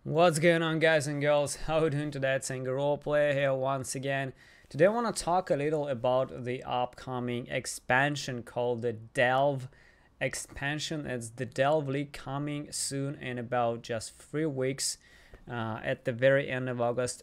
What's going on, guys and girls? How are you doing today? It's Singer Roleplay here once again. Today I want to talk a little about the upcoming expansion called the Delve expansion. It's the Delve League coming soon in about just 3 weeks at the very end of August.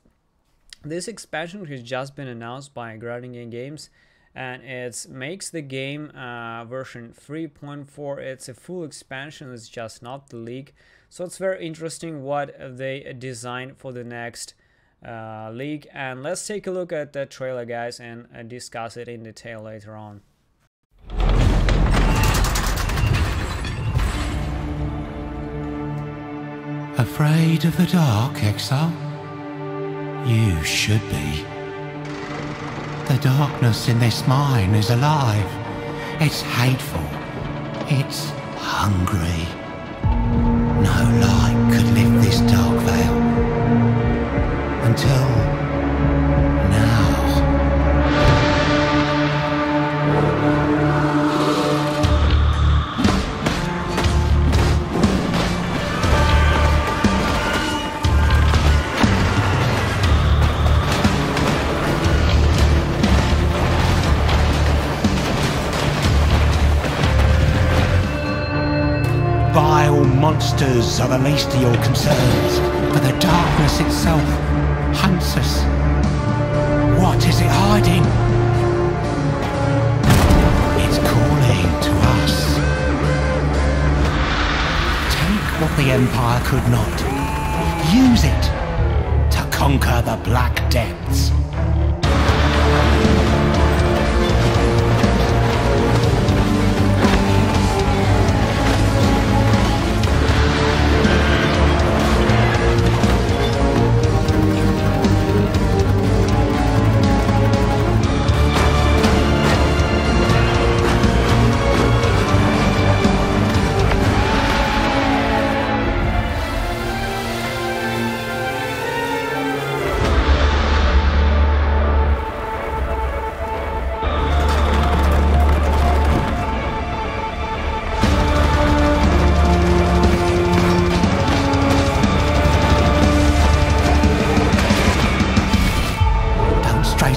This expansion has just been announced by Grinding Games, and it makes the game version 3.4. It's a full expansion, it's just not the league. So it's very interesting what they designed for the next league. And let's take a look at the trailer, guys, and discuss it in detail later on. Afraid of the dark, Exile? You should be. The darkness in this mine is alive. It's hateful. It's hungry. No light could lift this dark veil. Until now. Vile monsters are the least of your concerns, but the darkness itself hunts us. What is it hiding? It's calling to us. Take what the Empire could not. Use it to conquer the Black Depths.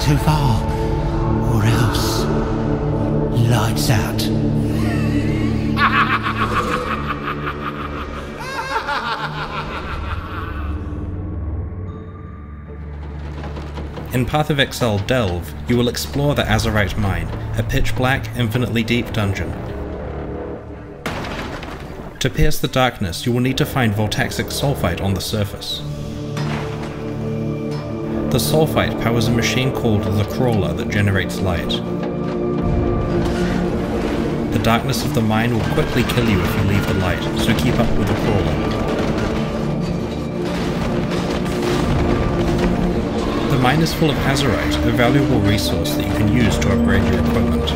Too far, or else lights out. In Path of Exile Delve, you will explore the Ezard Mine, a pitch-black, infinitely deep dungeon. To pierce the darkness, you will need to find voltaxic sulfite on the surface. The sulfite powers a machine called the Crawler that generates light. The darkness of the mine will quickly kill you if you leave the light, so keep up with the Crawler. The mine is full of azurite, a valuable resource that you can use to upgrade your equipment.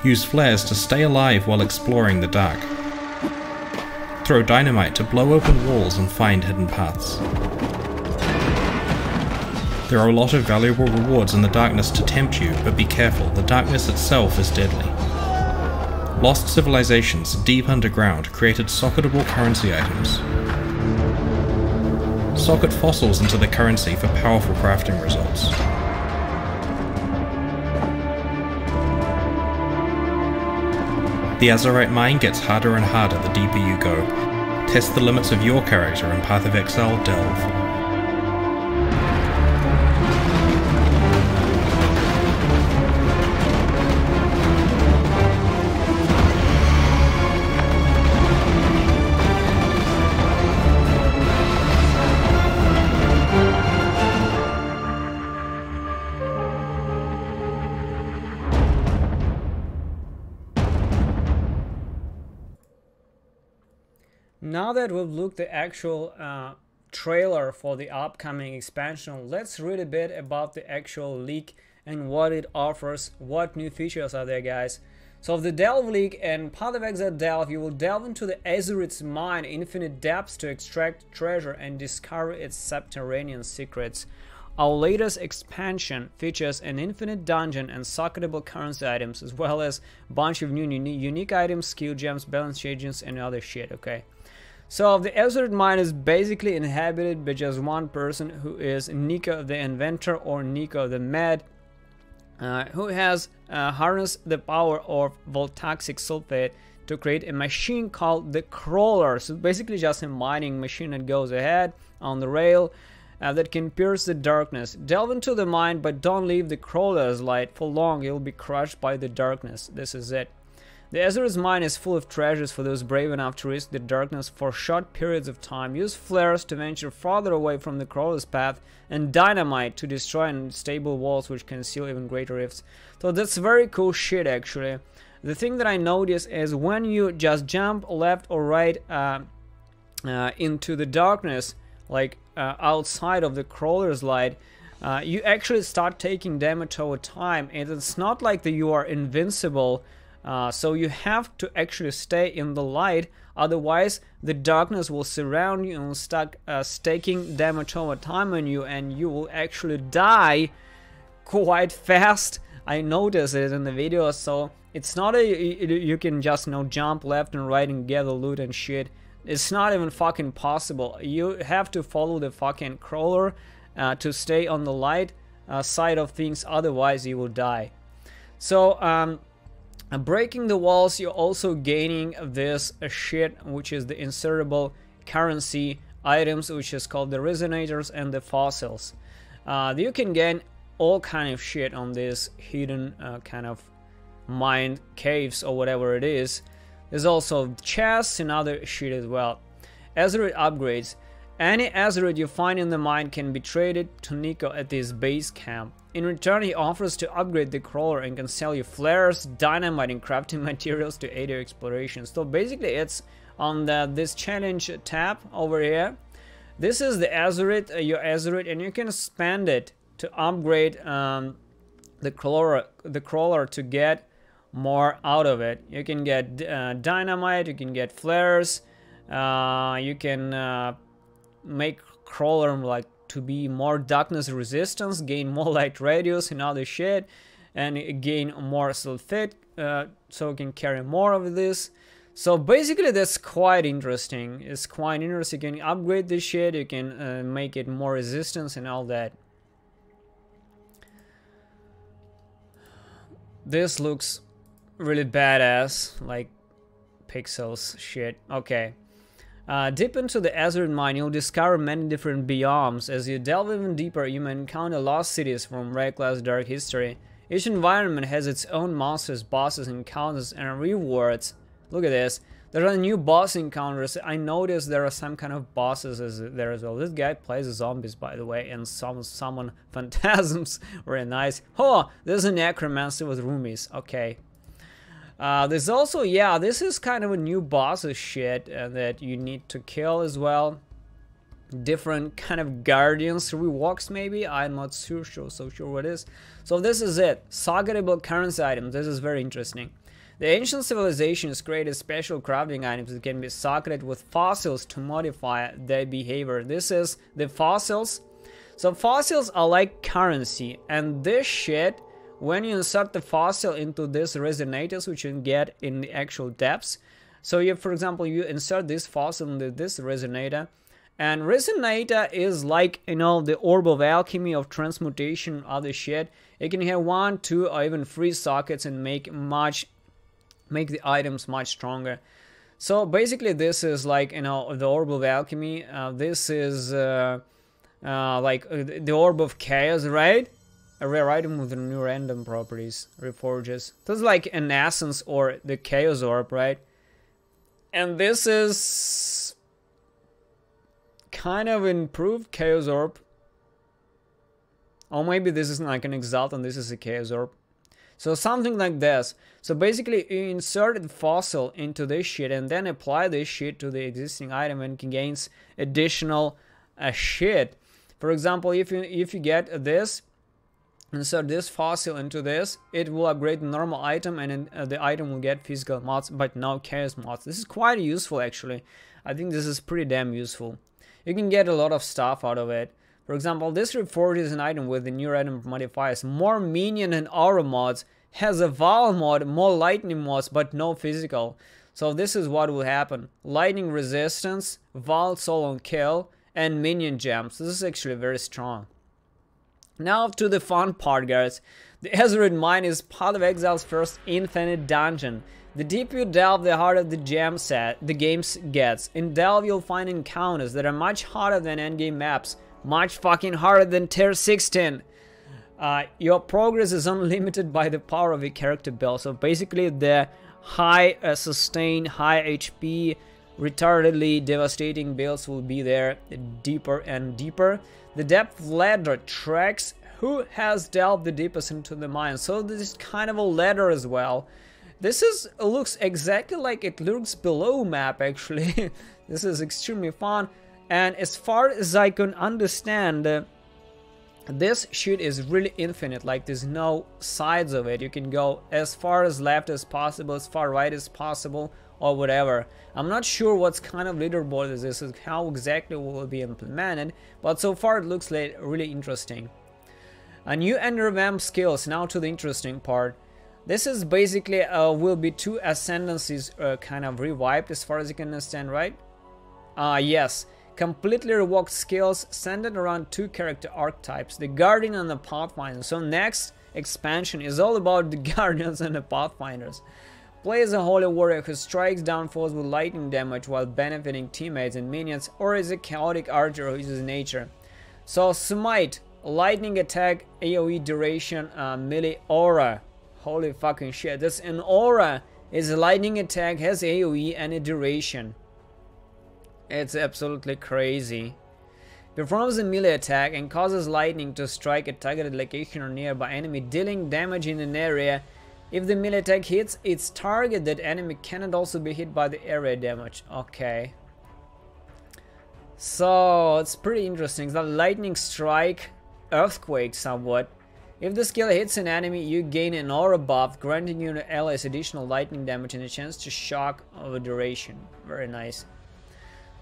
Use flares to stay alive while exploring the dark. Throw dynamite to blow open walls and find hidden paths. There are a lot of valuable rewards in the darkness to tempt you, but be careful, the darkness itself is deadly. Lost civilizations deep underground created socketable currency items. Socket fossils into the currency for powerful crafting results. The Ezard Mine gets harder and harder the deeper you go. Test the limits of your character in Path of Exile Delve. Now that we've looked at the actual trailer for the upcoming expansion, let's read a bit about the actual leak and what it offers, what new features are there, guys. So of the Delve League and Path of Exile Delve, you will delve into the Ezard Mine infinite depths to extract treasure and discover its subterranean secrets. Our latest expansion features an infinite dungeon and socketable currency items, as well as a bunch of new unique items, skill gems, balance agents, and other shit, okay? So the Ezard Mine is basically inhabited by just one person, who is Nico the Inventor, or Nico the Med, who has harnessed the power of voltaxic sulfate to create a machine called the Crawler. So basically just a mining machine that goes ahead on the rail that can pierce the darkness. Delve into the mine, but don't leave the Crawler's light for long. You'll be crushed by the darkness. This is it. The Ezard Mine is full of treasures for those brave enough to risk the darkness for short periods of time. Use flares to venture farther away from the Crawler's path, and dynamite to destroy unstable walls which conceal even greater rifts. So that's very cool shit, actually. The thing that I notice is when you just jump left or right into the darkness, like outside of the Crawler's light, you actually start taking damage over time, and it's not like that you are invincible. So you have to actually stay in the light, otherwise the darkness will surround you and start taking damage over time on you, and you will actually die quite fast. I noticed it in the video, so it's not you can just jump left and right and get the loot and shit. It's not even fucking possible. You have to follow the fucking Crawler to stay on the light side of things, otherwise you will die. So breaking the walls, you're also gaining this shit, which is the insertable currency items, which is called the resonators and the fossils. You can gain all kind of shit on this hidden kind of mine caves or whatever it is. There's also chests and other shit as well. Ezard upgrades. Any Ezard you find in the mine can be traded to Nico at his base camp. In return, he offers to upgrade the Crawler and can sell you flares, dynamite, and crafting materials to aid your exploration. So basically it's on this challenge tab over here. This is the Ezard, your Ezard, and you can spend it to upgrade the Crawler to get more out of it. You can get dynamite, you can get flares, you can make Crawler like to be more darkness resistance, gain more light radius and other shit, and gain more sulfate, so you can carry more of this. So basically that's quite interesting. It's quite interesting. You can upgrade this shit, you can make it more resistance and all that. This looks really badass, like pixels shit. Okay. Deep into the Ezard Mine, you'll discover many different biomes. As you delve even deeper, you may encounter lost cities from reckless dark history. Each environment has its own monsters, bosses, encounters, and rewards. Look at this. There are new boss encounters. I noticed there are some kind of bosses there as well. This guy plays zombies, by the way, and summon phantasms. Very nice. Oh, there's a necromancer with roomies. Okay. There's also, yeah, this is kind of a new boss shit that you need to kill as well. Different kind of guardians, reworks maybe, I'm not so sure what it is. So this is it, socketable currency items. This is very interesting. The ancient civilizations created special crafting items that can be socketed with fossils to modify their behavior. This is the fossils. So fossils are like currency, and this shit, when you insert the fossil into this resonators, which you can get in the actual depths. So you, for example, you insert this fossil into this resonator, and resonator is like, you know, the orb of alchemy, of transmutation, other shit. You can have 1, 2, or even 3 sockets and make the items much stronger. So basically this is like, you know, the orb of alchemy. This is like the orb of chaos, right? A rare item with new random properties, reforges. This is like an essence or the chaos orb, right? And this is kind of improved chaos orb. Or maybe this is like an exalt and this is a chaos orb. So something like this. So basically you insert the fossil into this shit and then apply this shit to the existing item and gains additional shit. For example, if you get this, insert this fossil into this, it will upgrade the normal item, and the item will get physical mods, but no chaos mods. This is quite useful actually. I think this is pretty damn useful. You can get a lot of stuff out of it. For example, this Reforged is an item with the new item modifiers, more minion and aura mods, has a Val mod, more lightning mods, but no physical. So this is what will happen. Lightning resistance, Val soul on kill, and minion gems. This is actually very strong. Now to the fun part, guys. The Ezard Mine is part of Exile's first infinite dungeon. The deeper you delve, the harder the gem set the game gets. In Delve, you'll find encounters that are much harder than endgame maps. Much fucking harder than tier 16. Your progress is unlimited by the power of your character build. So basically the high sustain, high HP, retardedly devastating builds will be there deeper and deeper. The depth ladder tracks who has delved the deepest into the mine. So this is kind of a ladder as well. This looks exactly like it looks below map actually. This is extremely fun. And as far as I can understand, this shit is really infinite, like there's no sides of it. You can go as far as left as possible, as far right as possible, or whatever. I'm not sure what kind of leaderboard this is, how exactly will be implemented, but so far it looks like really interesting. A new and revamped skills. Now to the interesting part. This is basically will be 2 ascendancies kind of revived as far as you can understand, right? Yes. Completely reworked skills centered around 2 character archetypes, the Guardian and the Pathfinder. So next expansion is all about the Guardians and the Pathfinders. Play as a holy warrior who strikes down foes with lightning damage while benefiting teammates and minions, or as a chaotic archer who uses nature. So Smite, lightning attack, AoE duration, melee aura. Holy fucking shit, this an aura is a lightning attack, has AoE and a duration. It's absolutely crazy. Performs a melee attack and causes lightning to strike a targeted location or nearby enemy, dealing damage in an area. If the melee attack hits its target, that enemy cannot also be hit by the area damage. Okay. So it's pretty interesting. The lightning strike, earthquake somewhat. If the skill hits an enemy, you gain an aura buff, granting you and allies additional lightning damage and a chance to shock of a duration. Very nice.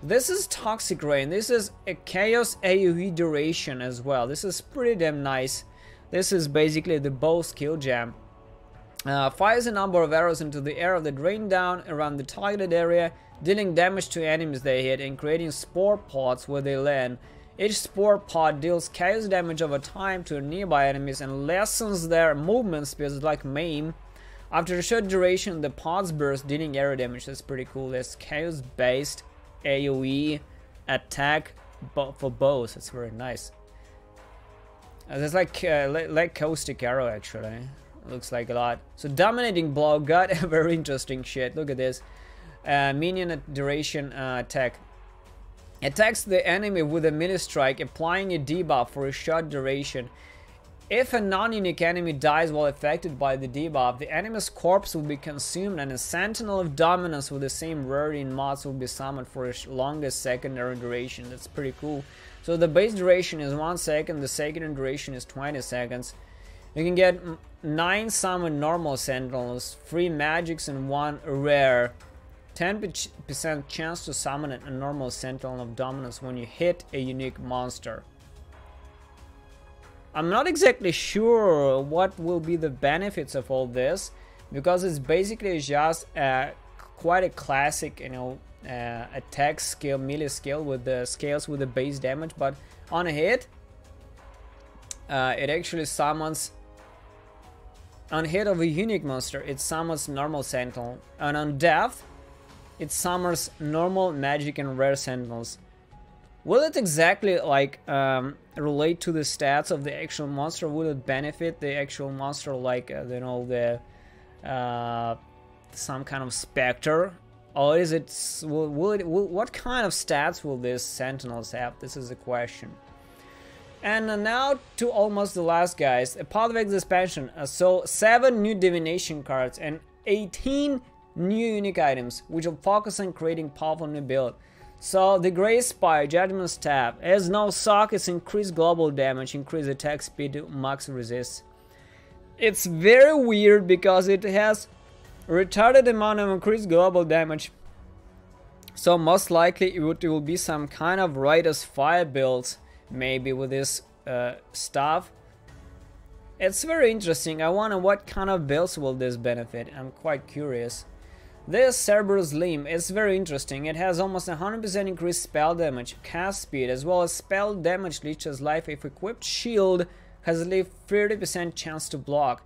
This is Toxic Rain. This is a Chaos AoE duration as well. This is pretty damn nice. This is basically the bow skill gem. Fires a number of arrows into the air that rain down around the targeted area, dealing damage to enemies they hit and creating spore pods where they land. Each spore pod deals chaos damage over time to nearby enemies and lessens their movement speed like maim. After a short duration, the pods burst, dealing area damage. That's pretty cool. There's chaos based AoE attack for bows. It's very nice. There's like caustic arrow actually. Looks like a lot. So dominating blow got a very interesting shit. Look at this. Minion duration attack. Attacks the enemy with a melee strike, applying a debuff for a short duration. If a non-unique enemy dies while affected by the debuff, the enemy's corpse will be consumed and a Sentinel of Dominance with the same rarity in mods will be summoned for a longest secondary duration. That's pretty cool. So the base duration is 1 second, the secondary duration is 20 seconds. You can get 9 summoned normal Sentinels, 3 magics and 1 rare. 10% chance to summon a normal Sentinel of Dominance when you hit a unique monster. I'm not exactly sure what will be the benefits of all this, because it's basically just quite a classic, you know, attack skill, melee skill with the scales with the base damage. But on a hit, it actually summons. On hit of a unique monster, it summons normal Sentinel, and on death, it summons normal, magic, and rare Sentinels. Will it exactly like relate to the stats of the actual monster? Will it benefit the actual monster, like you know, the some kind of specter, or is it? What kind of stats will these Sentinels have? This is the question. And now to almost the last, guys. A part of Exile expansion. So 7 new Domination Cards and 18 new unique items, which will focus on creating powerful new build. So the Grey Spire, Judgment Staff, has no sockets, increased global damage, increased attack speed, max resist. It's very weird because it has retarded amount of increased global damage. So most likely it will be some kind of Raiders Fire builds, maybe with this stuff. It's very interesting. I wonder what kind of builds will this benefit. I'm quite curious. This Cerberus Limb is very interesting. It has almost 100% increased spell damage, cast speed, as well as spell damage leeches life if equipped shield has a 30% chance to block.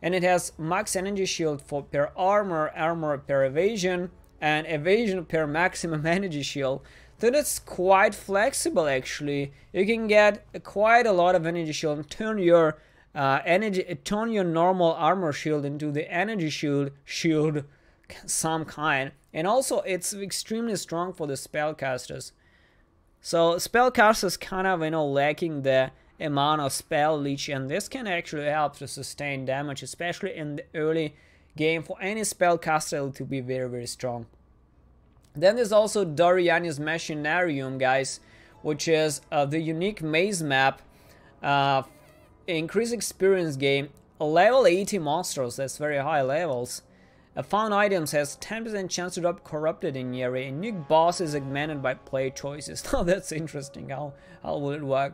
And it has max energy shield for per armor, armor per evasion, and evasion per maximum energy shield. So that's quite flexible actually. You can get quite a lot of energy shield and turn your turn your normal armor shield into the energy shield some kind. And also it's extremely strong for the spellcasters. So spellcasters kind of, you know, lacking the amount of spell leech, and this can actually help to sustain damage, especially in the early game, for any spellcaster to be very, very strong. Then there's also Doriani's Machinarium, guys, which is the unique maze map, increased experience game, level 80 monsters, that's very high levels. Found items has 10% chance to drop corrupted in the area. And unique boss is augmented by play choices. Now that's interesting. How will it work?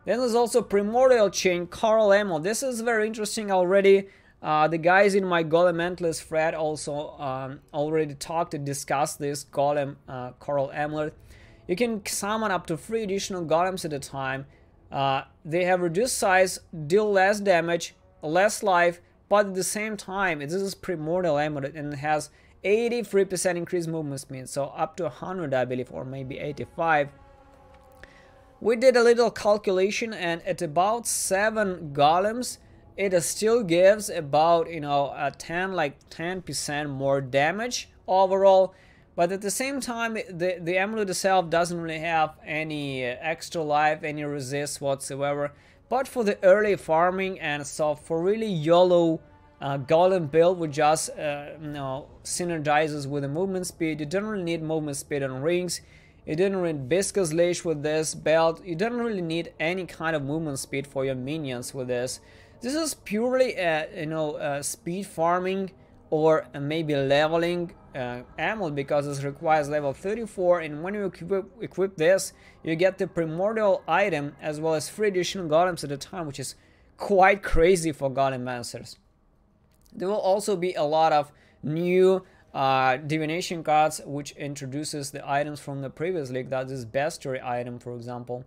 Then there's also Primordial Chain, Coral Ammo. This is very interesting already. The guys in my Golem Mentalist thread also already talked and discussed this Golem Coral Amulet. You can summon up to 3 additional golems at a time. They have reduced size, deal less damage, less life, but at the same time, this is Primordial Amulet and it has 83% increased movement speed, so up to 100 I believe, or maybe 85. We did a little calculation, and at about 7 golems, it still gives about, you know, 10% more damage overall. But at the same time, the amulet itself doesn't really have any extra life, any resist whatsoever. But for the early farming and stuff, for really YOLO golem build, which just synergizes with the movement speed, you don't really need movement speed on rings. You didn't need Viscous Leash with this belt. You don't really need any kind of movement speed for your minions with this. This is purely speed farming or maybe leveling amulet, because this requires level 34, and when you equip this, you get the primordial item as well as 3 additional golems at a time, which is quite crazy for golem masters. There will also be a lot of new divination cards, which introduces the items from the previous league. That is bestiary item, for example.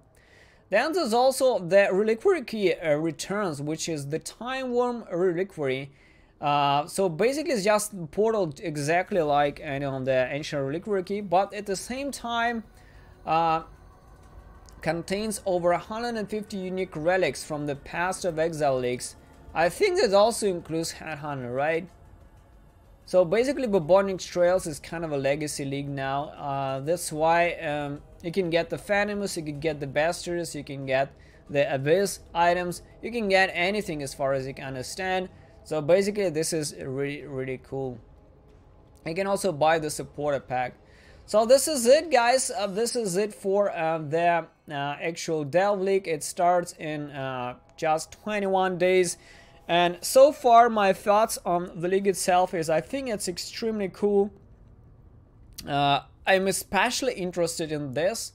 Then there's also the reliquary key returns, which is the time worm reliquary. So basically it's just portal exactly like the ancient reliquary key, but at the same time contains over 150 unique relics from the past of Exile leagues. I think that also includes Headhunter, right? So basically Bubonic Trails is kind of a legacy league now. That's why you can get the Phantomus, you can get the Bastards, you can get the Abyss items, you can get anything as far as you can understand. So basically this is really, really cool. You can also buy the supporter pack. So this is it, guys. This is it for the actual Delve League. It starts in just 21 days. And so far my thoughts on the league itself is I think it's extremely cool. I'm especially interested in this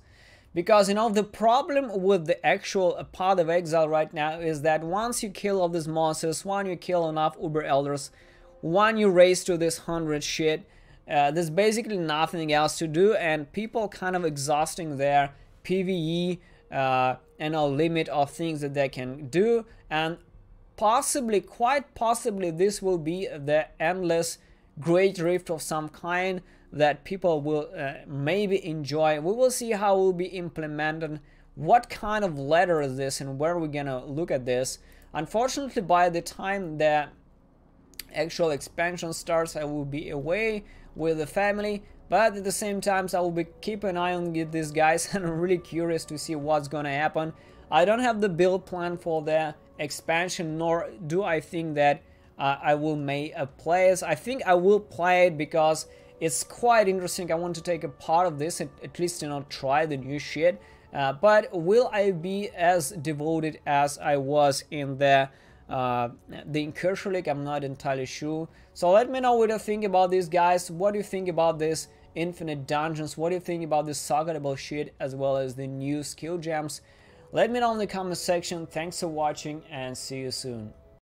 because, the problem with the actual Path of Exile right now is that once you kill all these monsters, once you kill enough Uber Elders, once you raise to this 100 shit, there's basically nothing else to do, and people kind of exhausting their PvE limit of things that they can do, and possibly, quite possibly, this will be the endless Great Rift of some kind that people will maybe enjoy. We will see how it will be implemented, what kind of letter is this, and where we're gonna look at this. Unfortunately, by the time the actual expansion starts, I will be away with the family, but at the same time I will be keeping an eye on these guys and I'm really curious to see what's gonna happen. I don't have the build plan for the expansion, nor do I think that I will play it. I think I will play it because it's quite interesting. I want to take a part of this, at least try the new shit. But will I be as devoted as I was in the Incursion League? I'm not entirely sure. So let me know what you think about these guys. What do you think about this infinite dungeons? What do you think about this socketable shit, as well as the new skill gems? Let me know in the comment section. Thanks for watching and see you soon.